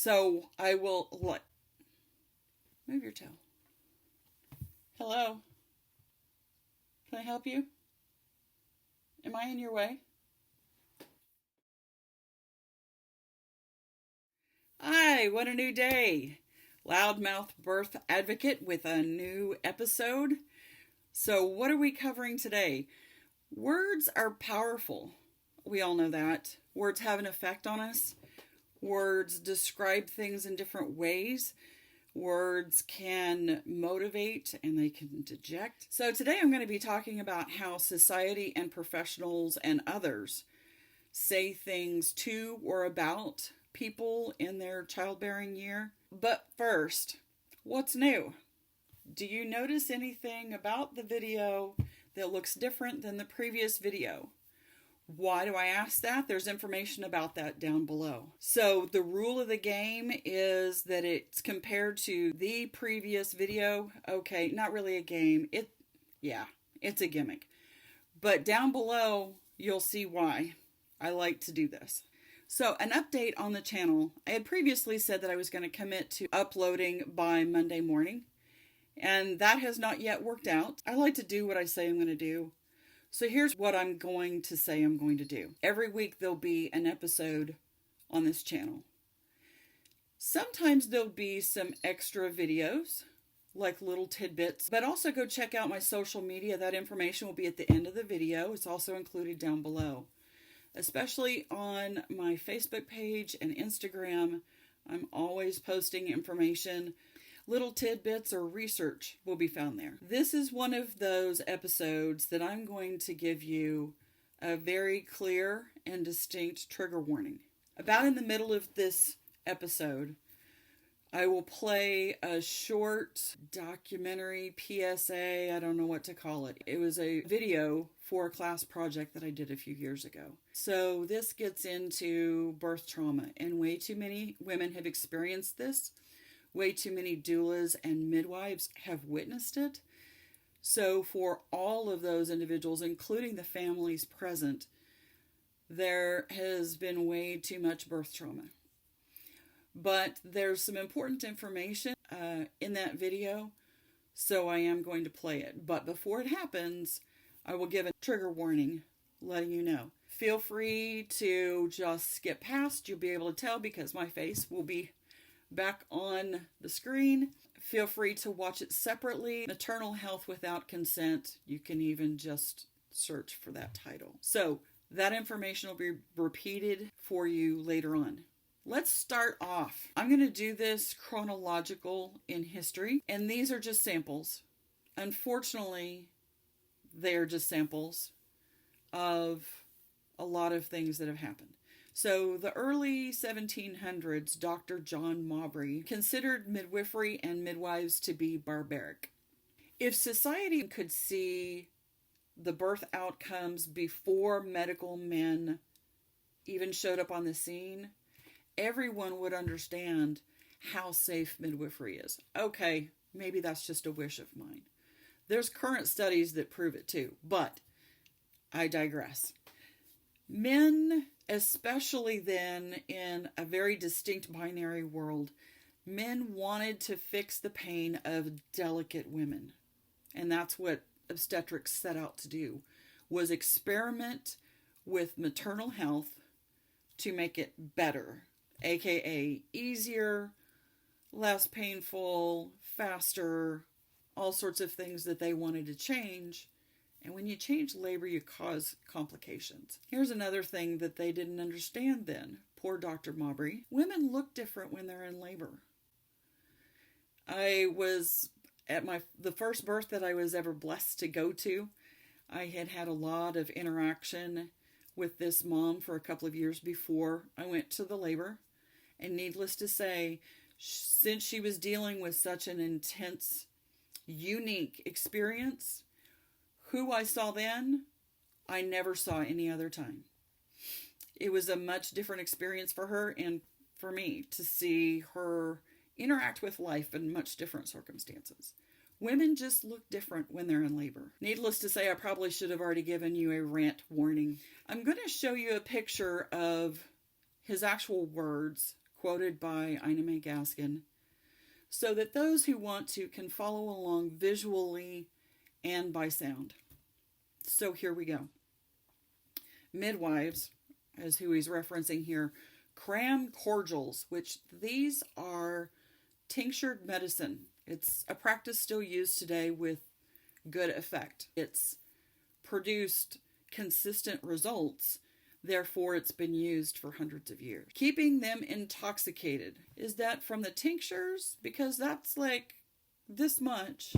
So I will move your toe. Hello? Can I help you? Am I in your way? Hi, what a new day. Loudmouth birth advocate with a new episode. So what are we covering today? Words are powerful. We all know that. Words have an effect on us. Words describe things in different ways. Words can motivate and they can deject. So today I'm going to be talking about how society and professionals and others say things to or about people in their childbearing year. But first, what's new? Do you notice anything about the video that looks different than the previous video? Why do I ask that? There's information about that down below. So the rule of the game is that it's compared to the previous video. Okay, not really a game. It's a gimmick. But down below, you'll see why I like to do this. So an update on the channel. I had previously said that I was going to commit to uploading by Monday morning. And that has not yet worked out. I like to do what I say I'm going to do. So here's what I'm going to say I'm going to do. Every week there'll be an episode on this channel. Sometimes there'll be some extra videos, like little tidbits, but also go check out my social media. That information will be at the end of the video. It's also included down below. Especially on my Facebook page and Instagram, I'm always posting information. Little tidbits or research will be found there. This is one of those episodes that I'm going to give you a very clear and distinct trigger warning. About in the middle of this episode, I will play a short documentary, PSA, I don't know what to call it. It was a video for a class project that I did a few years ago. So this gets into birth trauma, and way too many women have experienced this. Way too many doulas and midwives have witnessed it. So for all of those individuals, including the families present, there has been way too much birth trauma. But there's some important information in that video, so I am going to play it. But before it happens, I will give a trigger warning, letting you know. Feel free to just skip past. You'll be able to tell because my face will be back on the screen. Feel free to watch it separately. Maternal health without consent. You can even just search for that title. So that information will be repeated for you later on. Let's start off. I'm going to do this chronological in history, and these are just samples. Unfortunately, they are just samples of a lot of things that have happened. So the early 1700s, Dr. John Mowbray considered midwifery and midwives to be barbaric. If society could see the birth outcomes before medical men even showed up on the scene, everyone would understand how safe midwifery is. Okay, maybe that's just a wish of mine. There's current studies that prove it too, but I digress. Men, especially then in a very distinct binary world, men wanted to fix the pain of delicate women. And that's what obstetrics set out to do, was experiment with maternal health to make it better, aka easier, less painful, faster, all sorts of things that they wanted to change. And when you change labor, you cause complications. Here's another thing that they didn't understand then. Poor Dr. Mowbray. Women look different when they're in labor. I was at the first birth that I was ever blessed to go to. I had had a lot of interaction with this mom for a couple of years before I went to the labor. And needless to say, since she was dealing with such an intense, unique experience, who I saw then, I never saw any other time. It was a much different experience for her and for me to see her interact with life in much different circumstances. Women just look different when they're in labor. Needless to say, I probably should have already given you a rant warning. I'm going to show you a picture of his actual words, quoted by Ina May Gaskin, so that those who want to can follow along visually and by sound. So here we go. Midwives, as who he's referencing here, cram cordials, which these are tinctured medicine. It's a practice still used today with good effect. It's produced consistent results, therefore it's been used for hundreds of years. Keeping them intoxicated. Is that from the tinctures? Because that's like this much.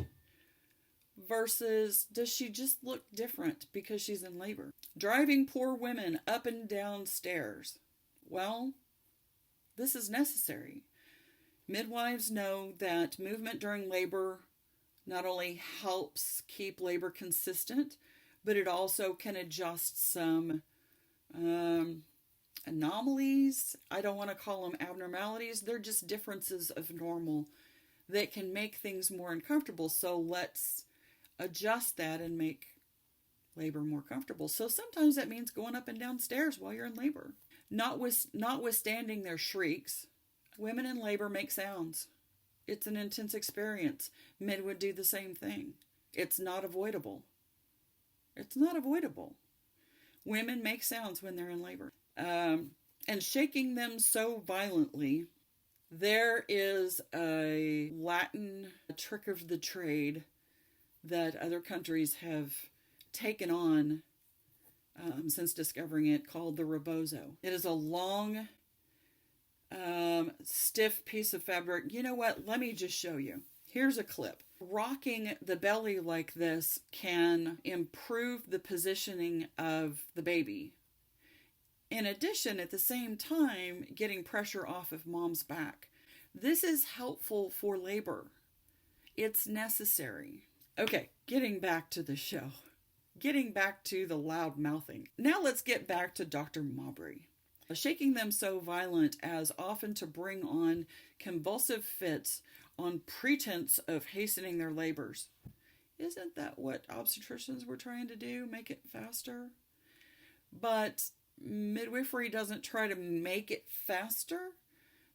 Versus, does she just look different because she's in labor? Driving poor women up and down stairs. Well, this is necessary. Midwives know that movement during labor not only helps keep labor consistent, but it also can adjust some anomalies. I don't want to call them abnormalities. They're just differences of normal that can make things more uncomfortable. So let's adjust that and make labor more comfortable. So sometimes that means going up and down stairs while you're in labor. Notwithstanding their shrieks, women in labor make sounds. It's an intense experience. Men would do the same thing. It's not avoidable. It's not avoidable. Women make sounds when they're in labor. And shaking them so violently, there is a Latin trick of the trade that other countries have taken on since discovering it, called the rebozo. It is a long, stiff piece of fabric. You know what? Let me just show you. Here's a clip. Rocking the belly like this can improve the positioning of the baby. In addition, at the same time, getting pressure off of mom's back. This is helpful for labor. It's necessary. Okay, getting back to the show. Getting back to the loud mouthing. Now let's get back to Dr. Mabry. Shaking them so violent as often to bring on convulsive fits on pretense of hastening their labors. Isn't that what obstetricians were trying to do? Make it faster? But midwifery doesn't try to make it faster.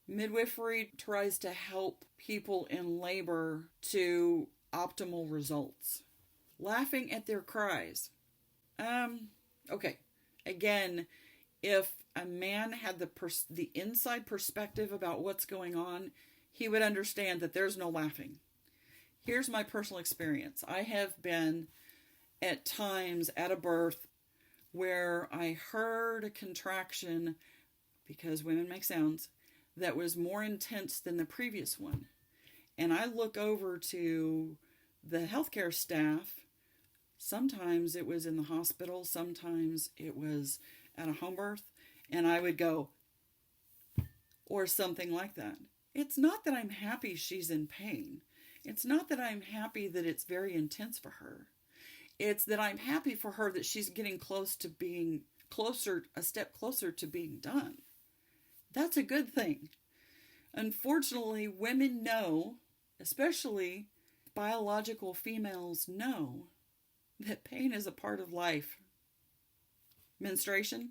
Midwifery tries to help people in labor to optimal results. Laughing at their cries. Okay. Again, if a man had the inside perspective about what's going on, he would understand that there's no laughing. Here's my personal experience. I have been at times at a birth where I heard a contraction, because women make sounds, that was more intense than the previous one. And I look over to the healthcare staff. Sometimes it was in the hospital, sometimes it was at a home birth, and I would go, or something like that. It's not that I'm happy she's in pain. It's not that I'm happy that it's very intense for her. It's that I'm happy for her that she's getting close to being a step closer to being done. That's a good thing. Unfortunately, women know, especially biological females know, that pain is a part of life. Menstruation.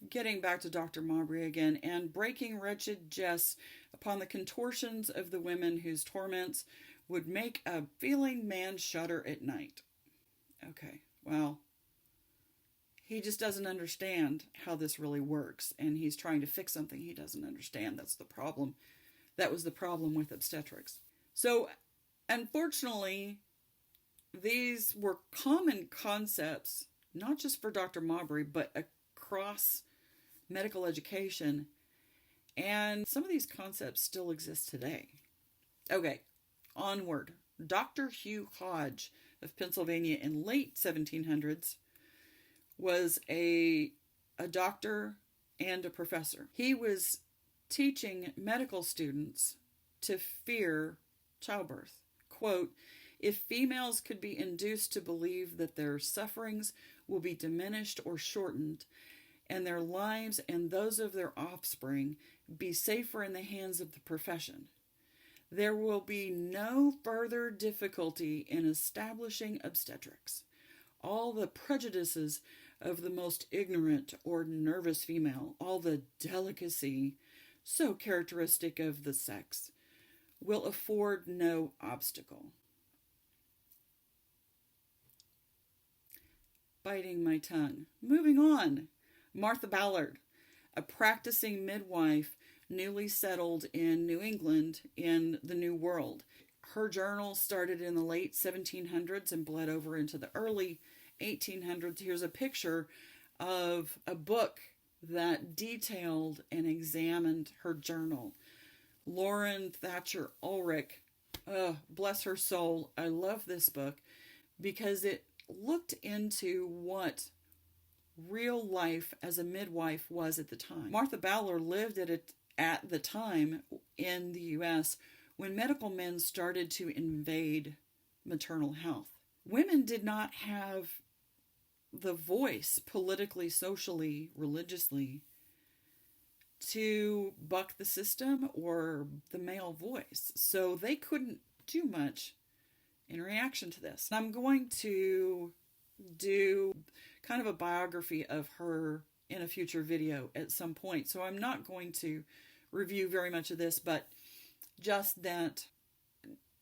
Getting back to Dr. Mabry again, and breaking wretched jests upon the contortions of the women whose torments would make a feeling man shudder at night. Okay, well, he just doesn't understand how this really works, and he's trying to fix something he doesn't understand. That's the problem. That was the problem with obstetrics. So, unfortunately, these were common concepts, not just for Dr. Mabry, but across medical education, and some of these concepts still exist today. Okay, onward. Dr. Hugh Hodge of Pennsylvania in late 1700s was a doctor and a professor. He was teaching medical students to fear childbirth. Quote, "If females could be induced to believe that their sufferings will be diminished or shortened, and their lives and those of their offspring be safer in the hands of the profession, there will be no further difficulty in establishing obstetrics. All the prejudices of the most ignorant or nervous female, all the delicacy so characteristic of the sex, will afford no obstacle. Biting my tongue. Moving on. Martha Ballard, a practicing midwife newly settled in New England in the New World. Her journal started in the late 1700s and bled over into the early 1800s. Here's a picture of a book that detailed and examined her journal. Lauren Thatcher Ulrich, bless her soul, I love this book because it looked into what real life as a midwife was at the time. Martha Ballard lived at the time in the U.S. when medical men started to invade maternal health. Women did not have the voice politically, socially, religiously to buck the system or the male voice. So they couldn't do much in reaction to this. I'm going to do kind of a biography of her in a future video at some point. So I'm not going to review very much of this, but just that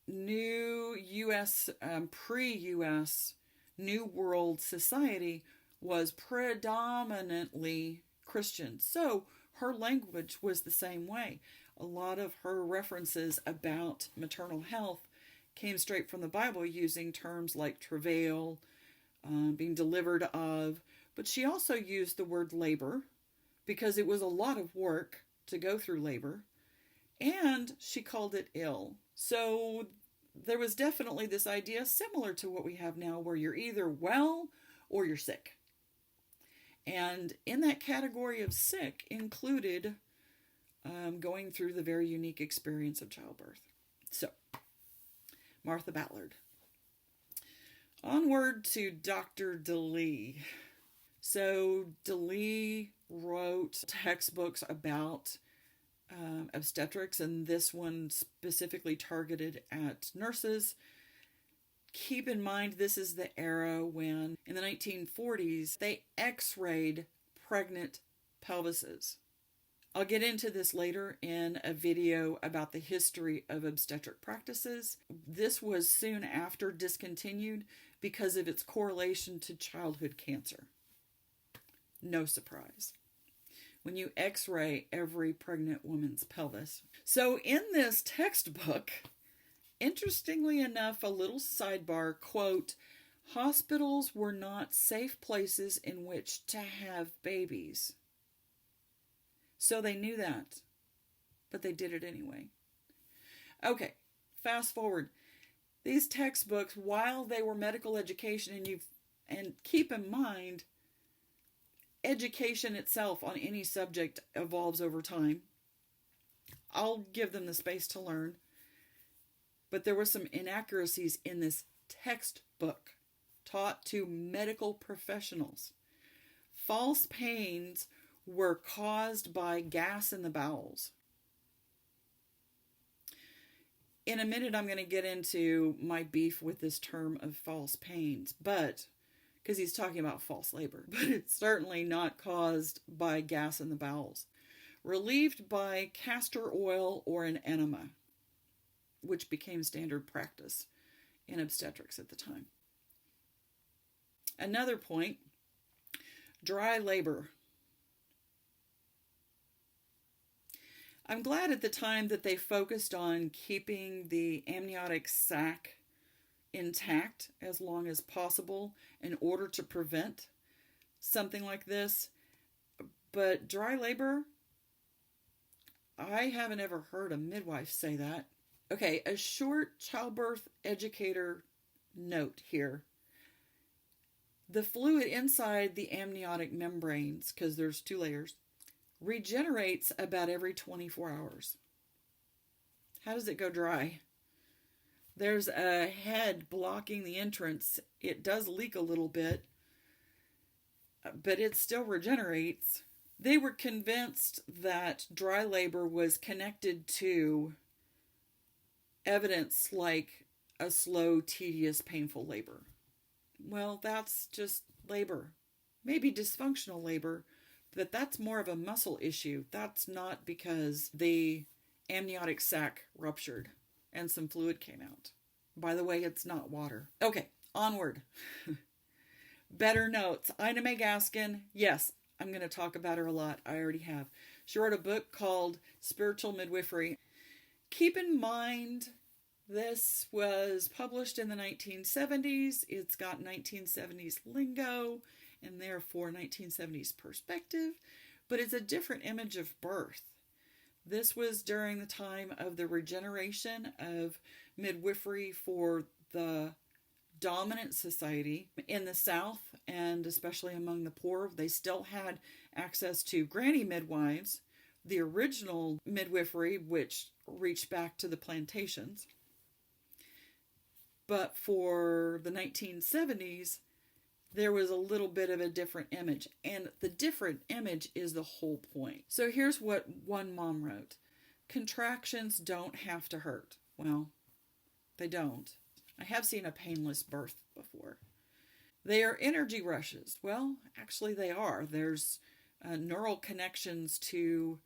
new U.S., pre-U.S. New World society was predominantly Christian. So her language was the same way. A lot of her references about maternal health came straight from the Bible, using terms like travail, being delivered of. But she also used the word labor because it was a lot of work to go through labor. And she called it ill. So there was definitely this idea similar to what we have now, where you're either well or you're sick. And in that category of sick included going through the very unique experience of childbirth. So, Martha Ballard. Onward to Dr. DeLee. So, DeLee wrote textbooks about obstetrics, and this one specifically targeted at nurses. Keep in mind, this is the era when, in the 1940s, they x-rayed pregnant pelvises. I'll get into this later in a video about the history of obstetric practices. This was soon after discontinued because of its correlation to childhood cancer. No surprise when you x-ray every pregnant woman's pelvis. So in this textbook, interestingly enough, a little sidebar, quote, hospitals were not safe places in which to have babies. So they knew that, but they did it anyway. Okay, fast forward. These textbooks, while they were medical education, and keep in mind, education itself on any subject evolves over time. I'll give them the space to learn. But there were some inaccuracies in this textbook taught to medical professionals. False pains were caused by gas in the bowels. In a minute, I'm going to get into my beef with this term of false pains, but because he's talking about false labor, but it's certainly not caused by gas in the bowels. Relieved by castor oil or an enema, which became standard practice in obstetrics at the time. Another point, dry labor. I'm glad at the time that they focused on keeping the amniotic sac intact as long as possible in order to prevent something like this. But dry labor, I haven't ever heard a midwife say that. Okay, a short childbirth educator note here. The fluid inside the amniotic membranes, because there's 2 layers, regenerates about every 24 hours. How does it go dry? There's a head blocking the entrance. It does leak a little bit, but it still regenerates. They were convinced that dry labor was connected to evidence like a slow, tedious, painful labor. Well, that's just labor. Maybe dysfunctional labor, that's more of a muscle issue. That's not because the amniotic sac ruptured and some fluid came out. By the way, it's not water. Okay, onward. Better notes. Ina May Gaskin. Yes, I'm going to talk about her a lot. I already have. She wrote a book called Spiritual Midwifery. Keep in mind, this was published in the 1970s. It's got 1970s lingo and therefore 1970s perspective, but it's a different image of birth. This was during the time of the regeneration of midwifery for the dominant society in the South, and especially among the poor. They still had access to granny midwives, the original midwifery, which reached back to the plantations. But for the 1970s, there was a little bit of a different image. And the different image is the whole point. So here's what one mom wrote. Contractions don't have to hurt. Well, they don't. I have seen a painless birth before. They are energy rushes. Well, actually they are. There's neural connections to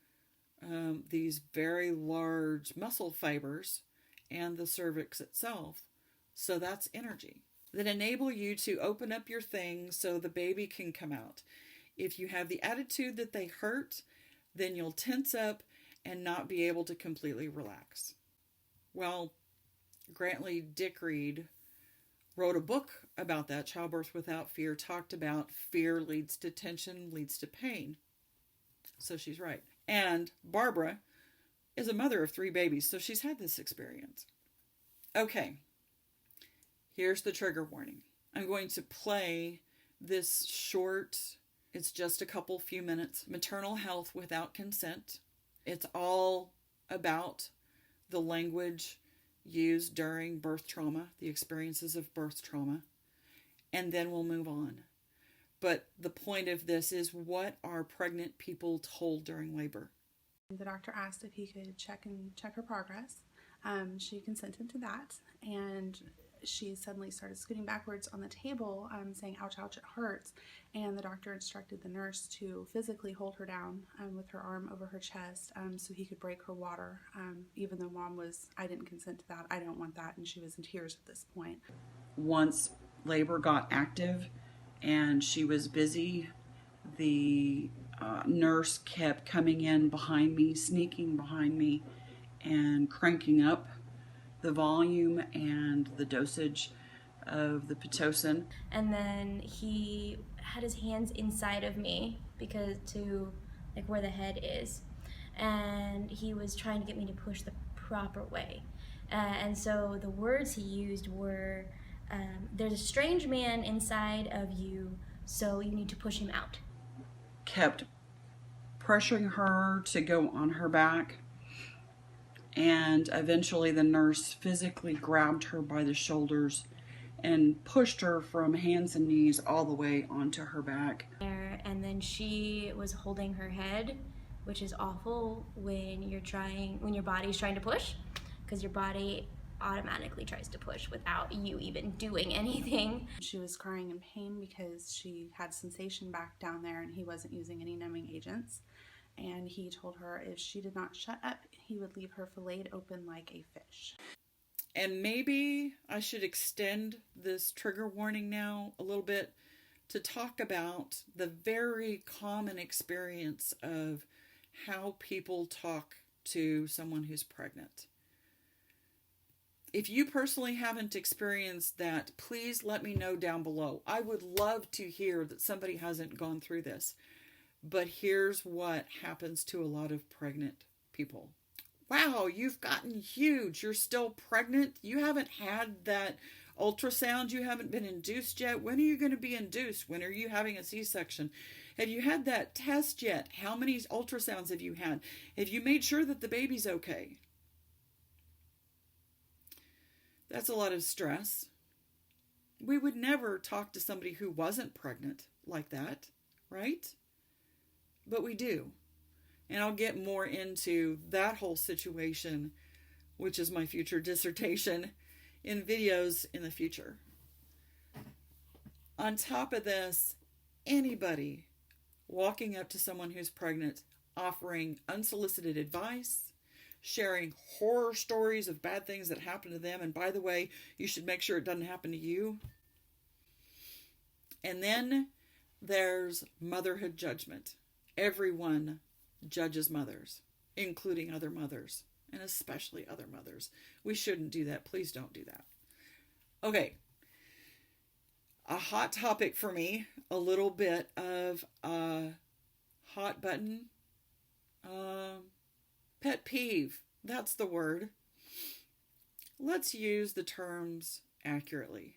these very large muscle fibers and the cervix itself. So that's energy that enable you to open up your things so the baby can come out. If you have the attitude that they hurt, then you'll tense up and not be able to completely relax. Well, Grantley Dick Reed wrote a book about that, Childbirth Without Fear, talked about fear leads to tension, leads to pain. So she's right. And Barbara is a mother of 3 babies, so she's had this experience. Okay, here's the trigger warning. I'm going to play this short, it's just a few minutes, Maternal Health Without Consent. It's all about the language used during birth trauma, the experiences of birth trauma, and then we'll move on. But the point of this is, what are pregnant people told during labor? The doctor asked if he could check her progress. She consented to that, and she suddenly started scooting backwards on the table, saying, ouch, ouch, it hurts. And the doctor instructed the nurse to physically hold her down with her arm over her chest so he could break her water. Even though mom was, I didn't consent to that, I don't want that, and she was in tears at this point. Once labor got active and she was busy, the nurse kept coming in behind me, sneaking behind me, and cranking up the volume and the dosage of the Pitocin. And then he had his hands inside of me because to like where the head is, and he was trying to get me to push the proper way. And so the words he used were, there's a strange man inside of you, so you need to push him out. Kept pressuring her to go on her back, and eventually the nurse physically grabbed her by the shoulders and pushed her from hands and knees all the way onto her back. And then she was holding her head, which is awful when your body's trying to push, because your body automatically tries to push without you even doing anything. She was crying in pain because she had sensation back down there, and he wasn't using any numbing agents. And he told her if she did not shut up, he would leave her filleted open like a fish. And maybe I should extend this trigger warning now a little bit to talk about the very common experience of how people talk to someone who's pregnant. If you personally haven't experienced that, please let me know down below. I would love to hear that somebody hasn't gone through this. But here's what happens to a lot of pregnant people. Wow, you've gotten huge. You're still pregnant. You haven't had that ultrasound. You haven't been induced yet. When are you going to be induced? When are you having a C-section? Have you had that test yet? How many ultrasounds have you had? Have you made sure that the baby's okay? That's a lot of stress. We would never talk to somebody who wasn't pregnant like that, right? But we do. And I'll get more into that whole situation, which is my future dissertation, in videos in the future. On top of this, anybody walking up to someone who's pregnant, offering unsolicited advice, sharing horror stories of bad things that happen to them. And by the way, you should make sure it doesn't happen to you. And then there's motherhood judgment. Everyone judges mothers, including other mothers, and especially other mothers. We shouldn't do that. Please don't do that. Okay. A hot topic for me, a little bit of a hot button, pet peeve. That's the word. Let's use the terms accurately.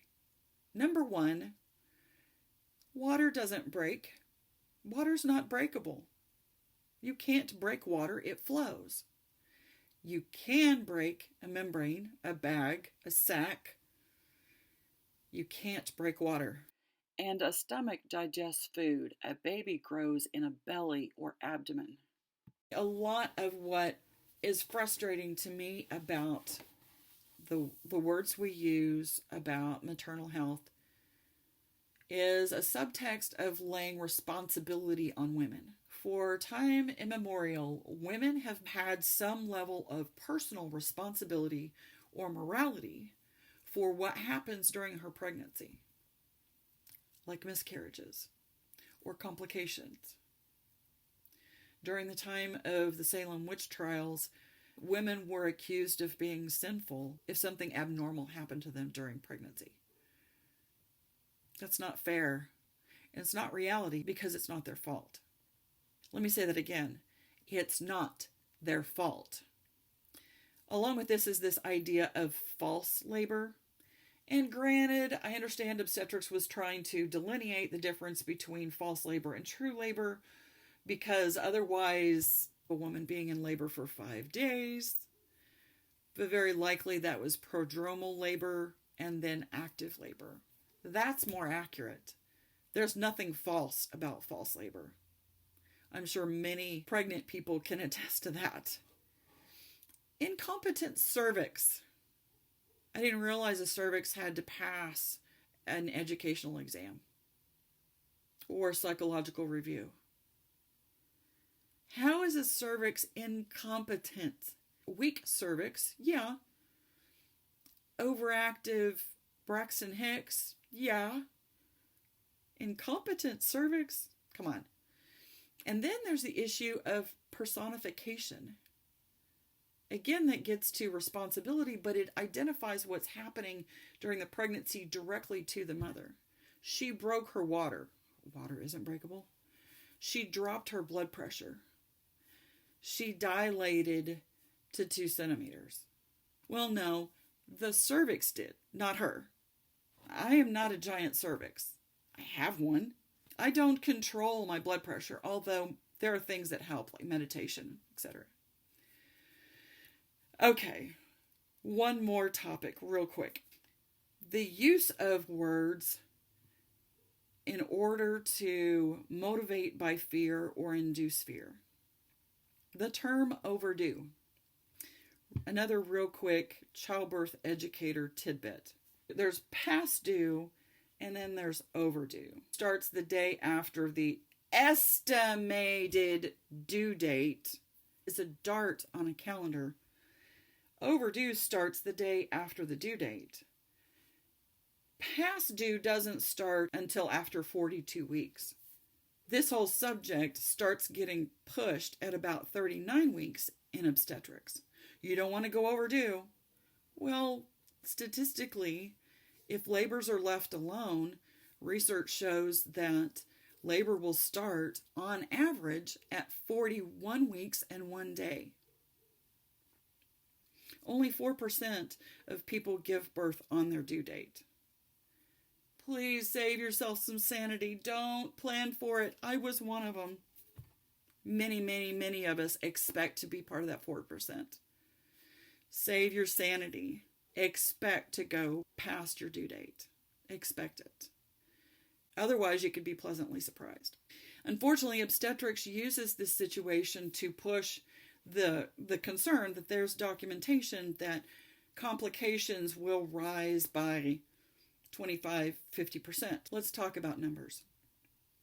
Number one, water doesn't break. Water's not breakable. You can't break water, it flows. You can break a membrane, a bag, a sac. You can't break water. And a stomach digests food. A baby grows in a belly or abdomen. A lot of what is frustrating to me about the words we use about maternal health is a subtext of laying responsibility on women. For time immemorial, women have had some level of personal responsibility or morality for what happens during her pregnancy, like miscarriages or complications. During the time of the Salem witch trials, women were accused of being sinful if something abnormal happened to them during pregnancy. That's not fair. And it's not reality because it's not their fault. Let me say that again. It's not their fault. Along with this is this idea of false labor. And granted, I understand obstetrics was trying to delineate the difference between false labor and true labor, because otherwise a woman being in labor for 5 days, but very likely that was prodromal labor and then active labor. That's more accurate. There's nothing false about false labor. I'm sure many pregnant people can attest to that. Incompetent cervix. I didn't realize a cervix had to pass an educational exam or psychological review. How is a cervix incompetent? Weak cervix, yeah. Overactive Braxton Hicks, yeah. Incompetent cervix, come on. And then there's the issue of personification. Again, that gets to responsibility, but it identifies what's happening during the pregnancy directly to the mother. She broke her water. Water isn't breakable. She dropped her blood pressure. She dilated to 2 centimeters. Well, no, the cervix did, not her. I am not a giant cervix. I have one. I don't control my blood pressure, although there are things that help, like meditation, etc. Okay, one more topic real quick. The use of words in order to motivate by fear or induce fear. The term overdue. Another real quick childbirth educator tidbit. There's past due and then there's overdue. Starts the day after the estimated due date. Is a dart on a calendar. Overdue starts the day after the due date. Past due doesn't start until after 42 weeks. This whole subject starts getting pushed at about 39 weeks in obstetrics. You don't want to go overdue. Well, statistically, if labors are left alone, research shows that labor will start on average at 41 weeks and 1 day. Only 4% of people give birth on their due date. Please save yourself some sanity. Don't plan for it. I was one of them. Many of us expect to be part of that 4%. Save your sanity. Expect to go past your due date. Expect it. Otherwise, you could be pleasantly surprised. Unfortunately, obstetrics uses this situation to push the concern that there's documentation that complications will rise by 25-50%. Let's talk about numbers.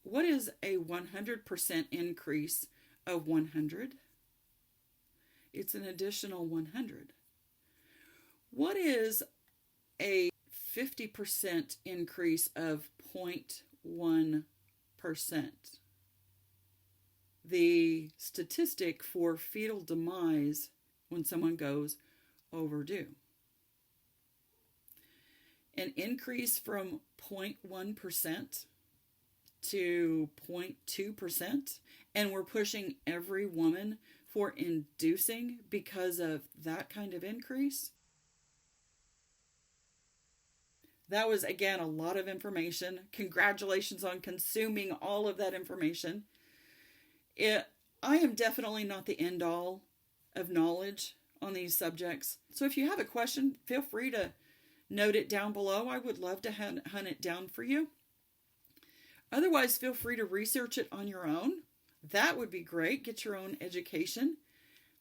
What is a 100% increase of 100? It's an additional 100. What is a 50% increase of 0.1%? The statistic for fetal demise when someone goes overdue. An increase from 0.1% to 0.2%, and we're pushing every woman for inducing because of that kind of increase. That was, again, a lot of information. Congratulations on consuming all of that information. I am definitely not the end all of knowledge on these subjects. So if you have a question, feel free to note it down below. I would love to hunt it down for you. Otherwise, feel free to research it on your own. That would be great. Get your own education.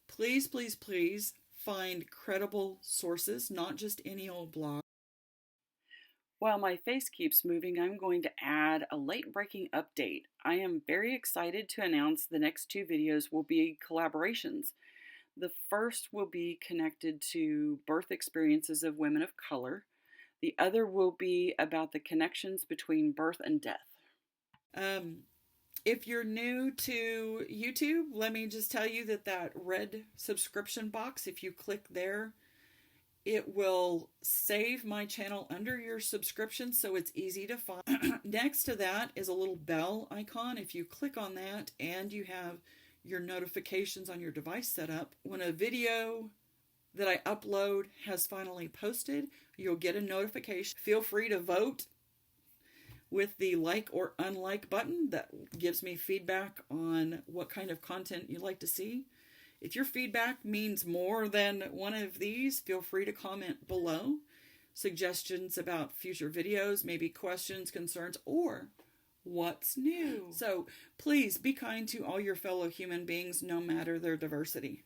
Please, please, please find credible sources, not just any old blog. While my face keeps moving, I'm going to add a late-breaking update. I am very excited to announce the next 2 videos will be collaborations. The first will be connected to birth experiences of women of color. The other will be about the connections between birth and death. If you're new to YouTube, let me just tell you that red subscription box, if you click there, it will save my channel under your subscription so it's easy to find. Next to that is a little bell icon. If you click on that and you have your notifications on your device set up, when a video that I upload has finally posted, you'll get a notification. Feel free to vote with the like or unlike button. That gives me feedback on what kind of content you'd like to see. If your feedback means more than one of these, feel free to comment below. Suggestions about future videos, maybe questions, concerns, or what's new. So please be kind to all your fellow human beings, no matter their diversity.